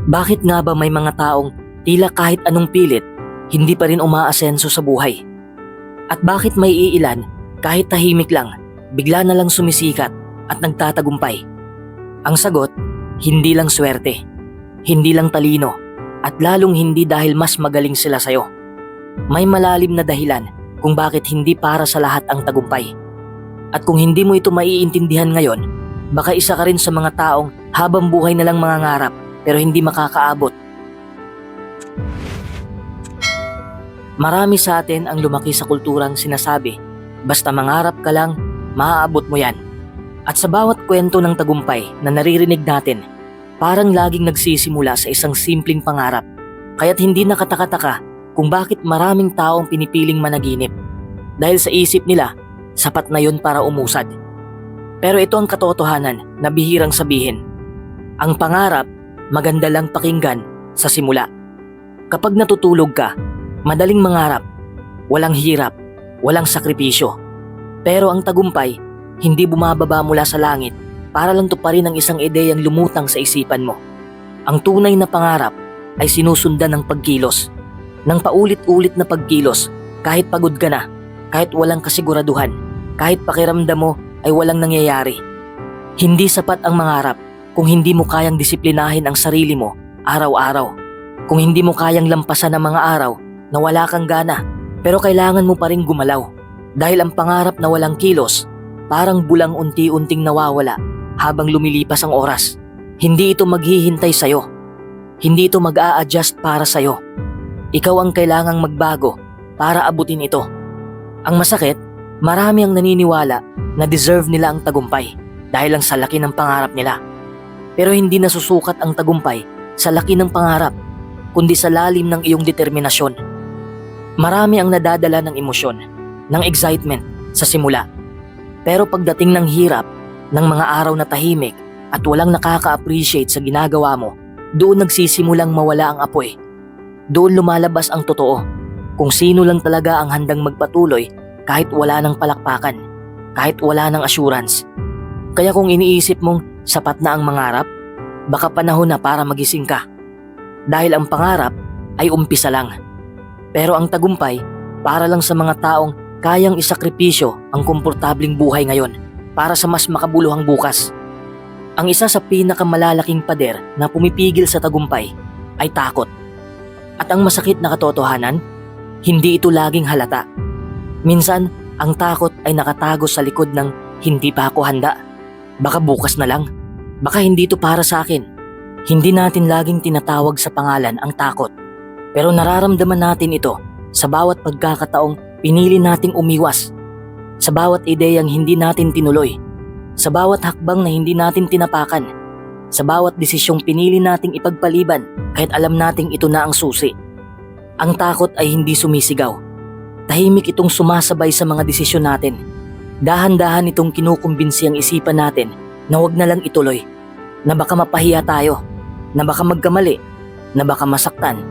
Bakit nga ba may mga taong tila kahit anong pilit, hindi pa rin umaasenso sa buhay? At bakit may iilan kahit tahimik lang, bigla na lang sumisikat at nagtatagumpay? Ang sagot, hindi lang swerte, hindi lang talino, at lalong hindi dahil mas magaling sila sa'yo. May malalim na dahilan kung bakit hindi para sa lahat ang tagumpay. At kung hindi mo ito maiintindihan ngayon, baka isa ka rin sa mga taong habang buhay na lang mangangarap pero hindi makakaabot. Marami sa atin ang lumaki sa kulturang sinasabi, basta mangarap ka lang, maaabot mo yan. At sa bawat kwento ng tagumpay na naririnig natin, parang laging nagsisimula sa isang simpleng pangarap. Kaya't hindi nakataka-taka kung bakit maraming taong pinipiling managinip. Dahil sa isip nila, sapat na yun para umusad. Pero ito ang katotohanan na bihirang sabihin. Ang pangarap, maganda lang pakinggan sa simula. Kapag natutulog ka, madaling mangarap, walang hirap, walang sakripisyo. Pero ang tagumpay, hindi bumababa mula sa langit para lang tuparin ang isang ideyang lumutang sa isipan mo. Ang tunay na pangarap ay sinusundan ng pagkilos, ng paulit-ulit na pagkilos kahit pagod ka na, kahit walang kasiguraduhan, kahit pakiramdam mo ay walang nangyayari. Hindi sapat ang mangarap kung hindi mo kayang disiplinahin ang sarili mo araw-araw. Kung hindi mo kayang lampasan ang mga araw na wala kang gana pero kailangan mo pa rin gumalaw. Dahil ang pangarap na walang kilos, parang bulang unti-unting nawawala habang lumilipas ang oras. Hindi ito maghihintay sa'yo. Hindi ito mag-a-adjust para sa'yo. Ikaw ang kailangang magbago para abutin ito. Ang masakit, marami ang naniniwala na deserve nila ang tagumpay dahil lang sa laki ng pangarap nila. Pero hindi nasusukat ang tagumpay sa laki ng pangarap, kundi sa lalim ng iyong determinasyon. Marami ang nadadala ng emosyon, ng excitement sa simula. Pero pagdating ng hirap, ng mga araw na tahimik at walang nakaka-appreciate sa ginagawa mo, doon nagsisimulang mawala ang apoy. Doon lumalabas ang totoo, kung sino lang talaga ang handang magpatuloy kahit wala ng palakpakan, kahit wala ng assurance. Kaya kung iniisip mong sapat na ang mangarap, baka panahon na para magising ka. Dahil ang pangarap ay umpisa lang. Pero ang tagumpay, para lang sa mga taong kayang isakripisyo ang komportabling buhay ngayon para sa mas makabuluhang bukas. Ang isa sa pinakamalalaking pader na pumipigil sa tagumpay ay takot. At ang masakit na katotohanan, hindi ito laging halata. Minsan, ang takot ay nakatago sa likod ng hindi pa ako handa. Baka bukas na lang. Baka hindi ito para sa akin. Hindi natin laging tinatawag sa pangalan ang takot. Pero nararamdaman natin ito sa bawat pagkakataong pinili nating umiwas. Sa bawat ideyang hindi natin tinuloy. Sa bawat hakbang na hindi natin tinapakan. Sa bawat desisyong pinili nating ipagpaliban kahit alam nating ito na ang susi. Ang takot ay hindi sumisigaw. Tahimik itong sumasabay sa mga desisyon natin. Dahan-dahan itong kinukumbinsi ang isipan natin na wag na lang ituloy. Na baka mapahiya tayo. Na baka magkamali. Na baka masaktan.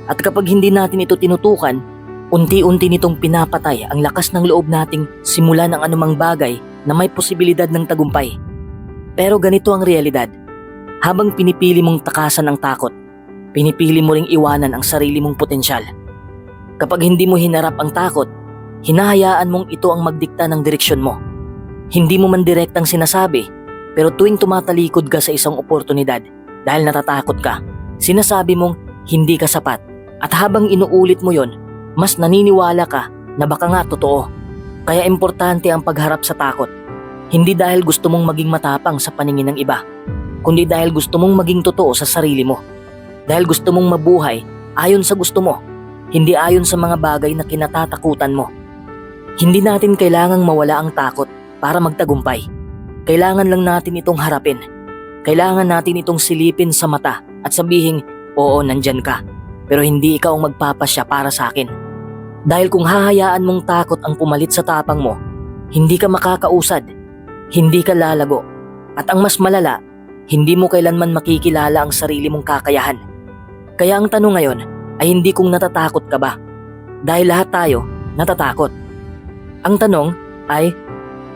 At kapag hindi natin ito tinutukan, unti-unti nitong pinapatay ang lakas ng loob nating simulan ang anumang bagay na may posibilidad ng tagumpay. Pero ganito ang realidad. Habang pinipili mong takasan ang takot, pinipili mo ring iwanan ang sarili mong potensyal. Kapag hindi mo hinarap ang takot, hinahayaan mong ito ang magdikta ng direksyon mo. Hindi mo man direktang sinasabi, pero tuwing tumatalikod ka sa isang oportunidad dahil natatakot ka, sinasabi mong hindi ka sapat. At habang inuulit mo yon, mas naniniwala ka na baka nga totoo. Kaya importante ang pagharap sa takot. Hindi dahil gusto mong maging matapang sa paningin ng iba, kundi dahil gusto mong maging totoo sa sarili mo. Dahil gusto mong mabuhay ayon sa gusto mo, hindi ayon sa mga bagay na kinatatakutan mo. Hindi natin kailangang mawala ang takot para magtagumpay. Kailangan lang natin itong harapin. Kailangan natin itong silipin sa mata at sabihin, oo, nandyan ka. Pero hindi ikaw ang magpapasya para sa akin. Dahil kung hahayaan mong takot ang pumalit sa tapang mo, hindi ka makakausad, hindi ka lalago. At ang mas malala, hindi mo kailanman makikilala ang sarili mong kakayahan. Kaya ang tanong ngayon ay hindi kung natatakot ka ba. Dahil lahat tayo natatakot. Ang tanong ay,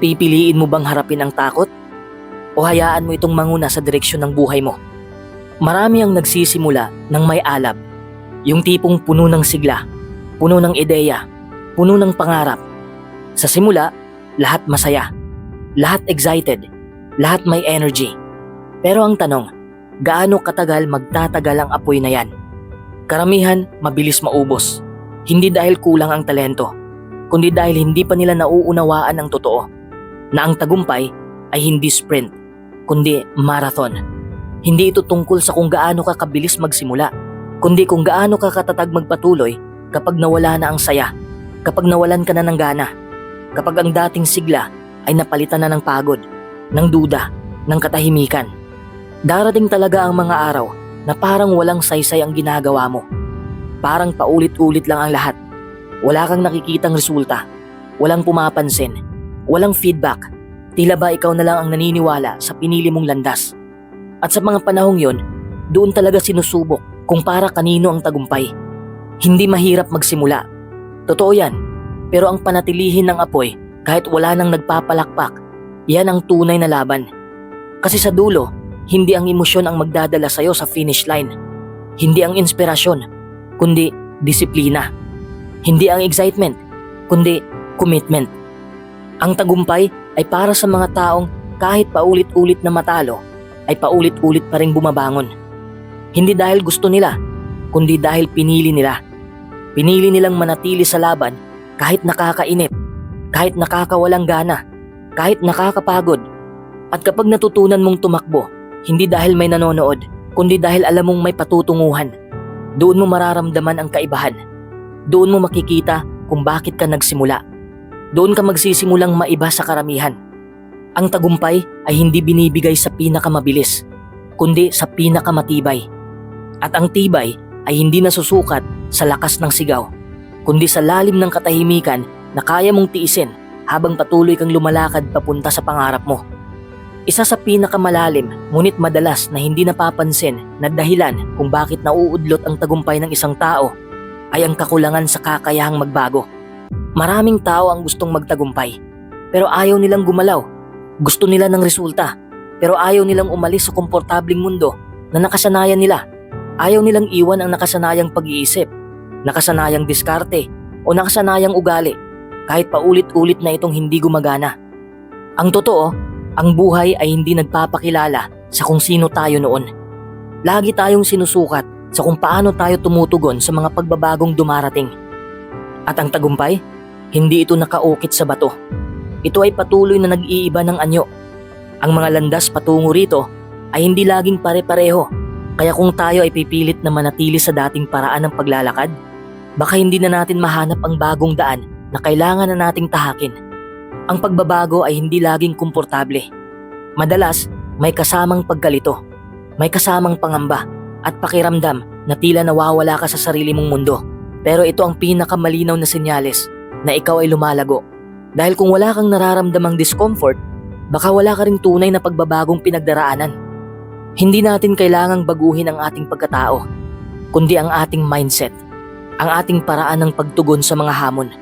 pipiliin mo bang harapin ang takot? O hayaan mo itong manguna sa direksyon ng buhay mo? Marami ang nagsisimula ng may alab, yung tipong puno ng sigla, puno ng ideya, puno ng pangarap. Sa simula, lahat masaya, lahat excited, lahat may energy. Pero ang tanong, gaano katagal magtatagal ang apoy na yan? Karamihan mabilis maubos, hindi dahil kulang ang talento, kundi dahil hindi pa nila nauunawaan ang totoo, na ang tagumpay ay hindi sprint, kundi marathon. Hindi ito tungkol sa kung gaano ka kabilis magsimula, kundi kung gaano ka katatag magpatuloy kapag nawala na ang saya, kapag nawalan ka na ng gana, kapag ang dating sigla ay napalitan na ng pagod, ng duda, ng katahimikan. Darating talaga ang mga araw na parang walang saysay ang ginagawa mo. Parang paulit-ulit lang ang lahat. Wala kang nakikitang resulta, walang pumapansin, walang feedback. Tila ba ikaw na lang ang naniniwala sa pinili mong landas. At sa mga panahong yon, doon talaga sinusubok kung para kanino ang tagumpay. Hindi mahirap magsimula. Totoo yan. Pero ang panatilihin ng apoy kahit wala nang nagpapalakpak, yan ang tunay na laban. Kasi sa dulo, hindi ang emosyon ang magdadala sa'yo sa finish line. Hindi ang inspirasyon, kundi disiplina. Hindi ang excitement, kundi commitment. Ang tagumpay ay para sa mga taong kahit paulit-ulit na matalo, ay paulit-ulit pa ring bumabangon. Hindi dahil gusto nila, kundi dahil pinili nila. Pinili nilang manatili sa laban kahit nakakainip, kahit nakakawalang gana, kahit nakakapagod. At kapag natutunan mong tumakbo, hindi dahil may nanonood, kundi dahil alam mong may patutunguhan, doon mo mararamdaman ang kaibahan. Doon mo makikita kung bakit ka nagsimula. Doon ka magsisimulang maiba sa karamihan. Ang tagumpay ay hindi binibigay sa pinakamabilis, kundi sa pinakamatibay. At ang tibay ay hindi nasusukat sa lakas ng sigaw, kundi sa lalim ng katahimikan na kaya mong tiisin habang patuloy kang lumalakad papunta sa pangarap mo. Isa sa pinakamalalim ngunit madalas na hindi napapansin na dahilan kung bakit nauudlot ang tagumpay ng isang tao ay ang kakulangan sa kakayahang magbago. Maraming tao ang gustong magtagumpay, pero ayaw nilang gumalaw. Gusto nila ng resulta, pero ayaw nilang umalis sa komportabling mundo na nakasanayan nila. Ayaw nilang iwan ang nakasanayang pag-iisip, nakasanayang diskarte, o nakasanayang ugali, kahit paulit-ulit na itong hindi gumagana. Ang totoo, ang buhay ay hindi nagpapakilala sa kung sino tayo noon. Lagi tayong sinusukat sa kung paano tayo tumutugon sa mga pagbabagong dumarating. At ang tagumpay, hindi ito nakaukit sa bato. Ito ay patuloy na nag-iiba ng anyo. Ang mga landas patungo rito ay hindi laging pare-pareho. Kaya kung tayo ay pipilit na manatili sa dating paraan ng paglalakad, baka hindi na natin mahanap ang bagong daan na kailangan na nating tahakin. Ang pagbabago ay hindi laging komportable. Madalas, may kasamang pagkalito, may kasamang pangamba at pakiramdam na tila nawawala ka sa sarili mong mundo. Pero ito ang pinakamalinaw na senyales na ikaw ay lumalago. Dahil kung wala kang nararamdamang discomfort, baka wala ka ring tunay na pagbabagong pinagdaraanan. Hindi natin kailangang baguhin ang ating pagkatao, kundi ang ating mindset, ang ating paraan ng pagtugon sa mga hamon,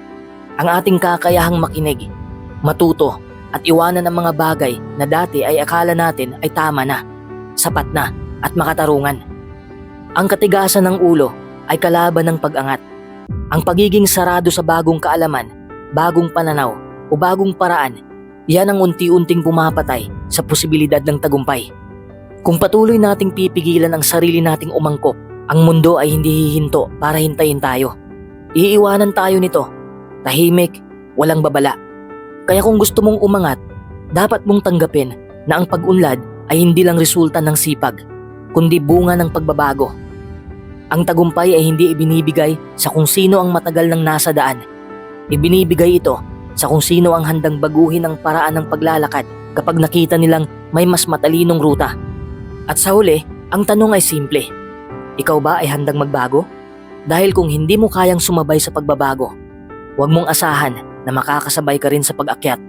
ang ating kakayahang makinig, matuto at iwanan ang mga bagay na dati ay akala natin ay tama na, sapat na at makatarungan. Ang katigasan ng ulo ay kalaban ng pag-angat. Ang pagiging sarado sa bagong kaalaman, bagong pananaw o bagong paraan, yan ang unti-unting pumapatay sa posibilidad ng tagumpay. Kung patuloy nating pipigilan ang sarili nating umangkop, ang mundo ay hindi hihinto para hintayin tayo. Iiwanan tayo nito, tahimik, walang babala. Kaya kung gusto mong umangat, dapat mong tanggapin na ang pag-unlad ay hindi lang resulta ng sipag, kundi bunga ng pagbabago. Ang tagumpay ay hindi ibinibigay sa kung sino ang matagal nang nasa daan. Ibinibigay ito sa kung sino ang handang baguhin ang paraan ng paglalakad kapag nakita nilang may mas matalinong ruta. At sa huli, ang tanong ay simple. Ikaw ba ay handang magbago? Dahil kung hindi mo kayang sumabay sa pagbabago, huwag mong asahan na makakasabay ka rin sa pag-akyat.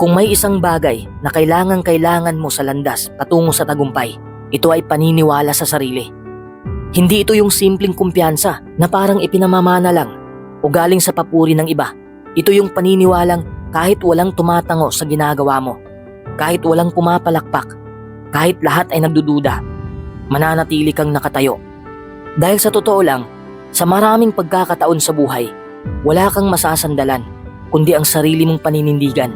Kung may isang bagay na kailangan mo sa landas patungo sa tagumpay, ito ay paniniwala sa sarili. Hindi ito yung simpleng kumpiyansa na parang ipinamamana lang o galing sa papuri ng iba. Ito yung paniniwalang kahit walang tumatango sa ginagawa mo, kahit walang pumapalakpak, kahit lahat ay nagdududa, mananatili kang nakatayo. Dahil sa totoo lang, sa maraming pagkakataon sa buhay, wala kang masasandalan kundi ang sarili mong paninindigan.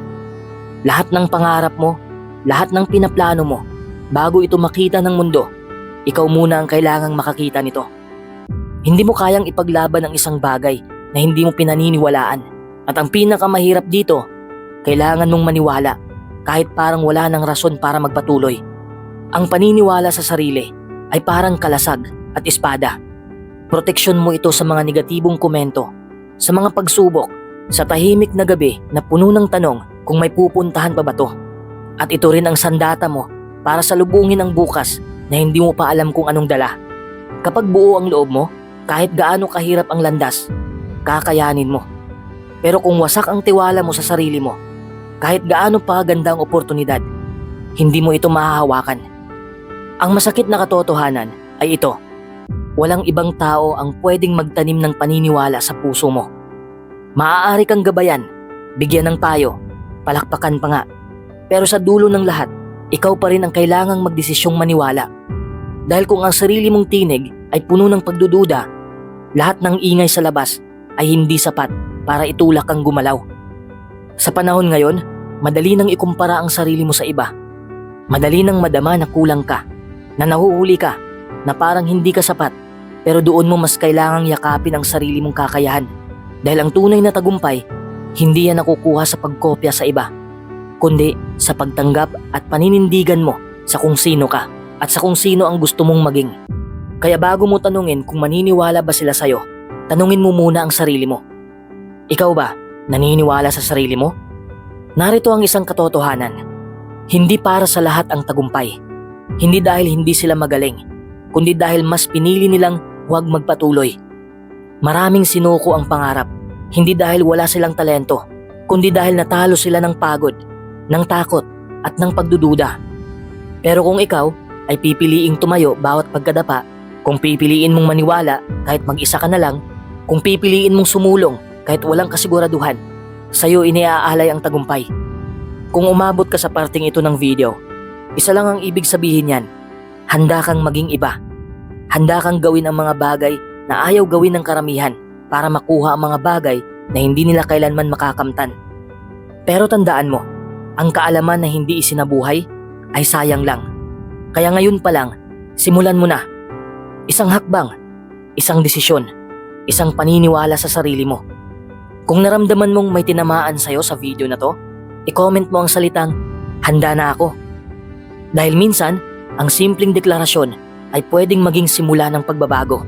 Lahat ng pangarap mo, lahat ng pinaplano mo, bago ito makita ng mundo, ikaw muna ang kailangang makakita nito. Hindi mo kayang ipaglaban ang isang bagay na hindi mo pinaniniwalaan. At ang pinakamahirap dito, kailangan mong maniwala kahit parang wala ng rason para magpatuloy. Ang paniniwala sa sarili ay parang kalasag at espada. Proteksyon mo ito sa mga negatibong komento, sa mga pagsubok, sa tahimik na gabi na puno ng tanong kung may pupuntahan pa ba to. At ito rin ang sandata mo para salubungin ang bukas na hindi mo pa alam kung anong dala. Kapag buo ang loob mo, kahit gaano kahirap ang landas, kakayanin mo. Pero kung wasak ang tiwala mo sa sarili mo, kahit gaano pa ganda ang oportunidad, hindi mo ito mahahawakan. Ang masakit na katotohanan ay ito: walang ibang tao ang pwedeng magtanim ng paniniwala sa puso mo. Maaari kang gabayan, bigyan ng payo, palakpakan pa nga. Pero sa dulo ng lahat, ikaw pa rin ang kailangang magdesisyong maniwala. Dahil kung ang sarili mong tinig ay puno ng pagdududa, lahat ng ingay sa labas ay hindi sapat para itulak kang gumalaw. Sa panahon ngayon, madali nang ikumpara ang sarili mo sa iba. Madali nang madama na kulang ka, na nahuhuli ka, na parang hindi ka sapat, pero doon mo mas kailangang yakapin ang sarili mong kakayahan. Dahil ang tunay na tagumpay, hindi yan nakukuha sa pagkopya sa iba, kundi sa pagtanggap at paninindigan mo sa kung sino ka at sa kung sino ang gusto mong maging. Kaya bago mo tanungin kung maniniwala ba sila sa'yo, tanungin mo muna ang sarili mo. Ikaw ba, naniniwala sa sarili mo? Narito ang isang katotohanan. Hindi para sa lahat ang tagumpay. Hindi dahil hindi sila magaling, kundi dahil mas pinili nilang huwag magpatuloy. Maraming sinuko ang pangarap, hindi dahil wala silang talento, kundi dahil natalo sila ng pagod, ng takot at ng pagdududa. Pero kung ikaw ay pipiliing tumayo bawat pagkadapa, kung pipiliin mong maniwala kahit mag-isa ka na lang, kung pipiliin mong sumulong kahit walang kasiguraduhan, sa'yo iniaalay ang tagumpay. Kung umabot ka sa parting ito ng video, isa lang ang ibig sabihin niyan: handa kang maging iba. Handa kang gawin ang mga bagay na ayaw gawin ng karamihan para makuha ang mga bagay na hindi nila kailanman makakamtan. Pero tandaan mo, ang kaalaman na hindi isinabuhay ay sayang lang. Kaya ngayon pa lang, simulan mo na. Isang hakbang, isang desisyon, isang paniniwala sa sarili mo. Kung naramdaman mong may tinamaan sa'yo sa video na to, i-comment mo ang salitang, "Handa na ako." Dahil minsan, ang simpleng deklarasyon ay pwedeng maging simula ng pagbabago.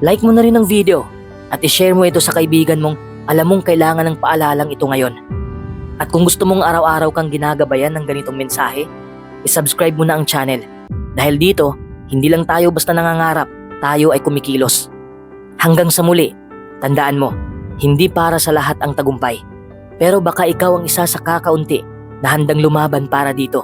Like mo na rin ang video at i-share mo ito sa kaibigan mong alam mong kailangan ng paalalang ito ngayon. At kung gusto mong araw-araw kang ginagabayan ng ganitong mensahe, i-subscribe mo na ang channel. Dahil dito, hindi lang tayo basta nangangarap, tayo ay kumikilos. Hanggang sa muli, tandaan mo, hindi para sa lahat ang tagumpay. Pero baka ikaw ang isa sa kakaunti na handang lumaban para dito.